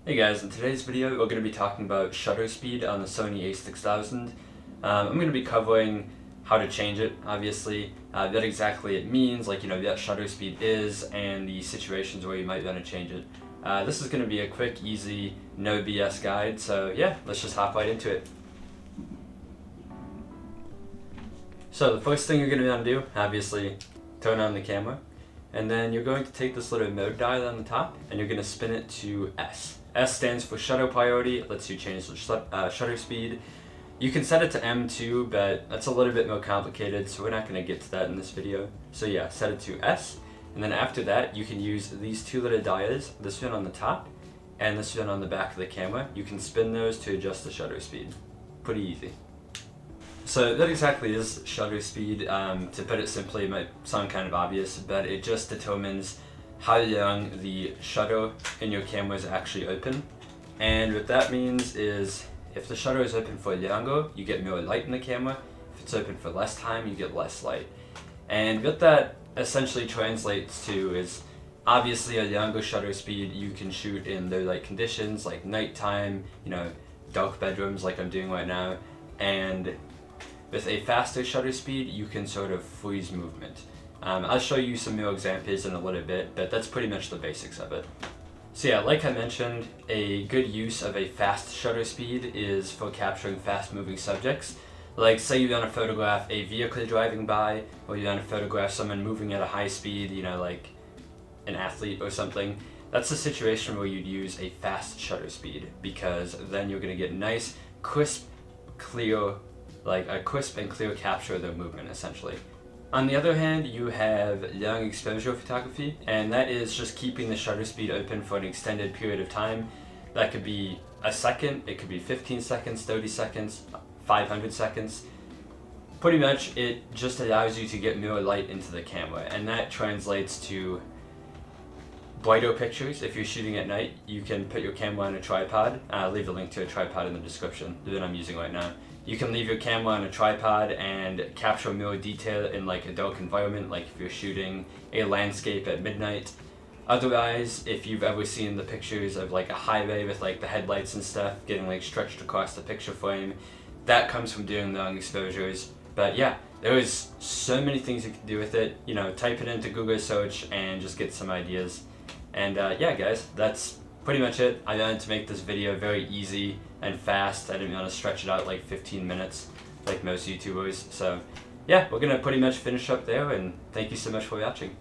Hey guys, in today's video we're going to be talking about shutter speed on the Sony a6000. I'm going to be covering how to change it, obviously, what exactly it means, what shutter speed is, and the situations where you might want to change it. This is going to be a quick, easy, no BS guide, so yeah, let's just hop right into it. So the first thing you're going to want to do, obviously, turn on the camera, and then you're going to take this little mode dial on the top, and you're going to spin it to S. S stands for shutter priority. It lets you change the shutter speed. You can set it to M2, but that's a little bit more complicated, so we're not going to get to that in this video. So yeah, set it to S, and then after that, you can use these two little dials, this one on the top, and this one on the back of the camera. You can spin those to adjust the shutter speed. Pretty easy. So that exactly is shutter speed. To put it simply, it might sound kind of obvious, but it just determines how long the shutter in your camera is actually open. And what that means is if the shutter is open for longer, you get more light in the camera. If it's open for less time, you get less light. And what that essentially translates to is obviously a longer shutter speed you can shoot in low light conditions like nighttime, dark bedrooms like I'm doing right now. And with a faster shutter speed, you can sort of freeze movement. I'll show you some more examples in a little bit, but that's pretty much the basics of it. So yeah, like I mentioned, a good use of a fast shutter speed is for capturing fast-moving subjects. Like say you want to photograph a vehicle driving by, or you want to photograph someone moving at a high speed, like an athlete or something. That's a situation where you'd use a fast shutter speed, because then you're going to get nice, crisp, clear, like a crisp and clear capture of their movement, essentially. On the other hand, you have long exposure photography, and that is just keeping the shutter speed open for an extended period of time. That could be a second, it could be 15 seconds, 30 seconds, 500 seconds. Pretty much, it just allows you to get more light into the camera, and that translates to brighter pictures. If you're shooting at night, you can put your camera on a tripod. I'll leave a link to a tripod in the description that I'm using right now. You can leave your camera on a tripod and capture more detail in like a dark environment, like if you're shooting a landscape at midnight. Otherwise, if you've ever seen the pictures of like a highway with like the headlights and stuff getting like stretched across the picture frame, that comes from doing long exposures. But yeah, there is so many things you can do with it. Type it into Google search and just get some ideas. And yeah guys, that's pretty much it. I wanted to make this video very easy and fast. I didn't want to stretch it out like 15 minutes like most YouTubers. So yeah, we're gonna pretty much finish up there, and thank you so much for watching.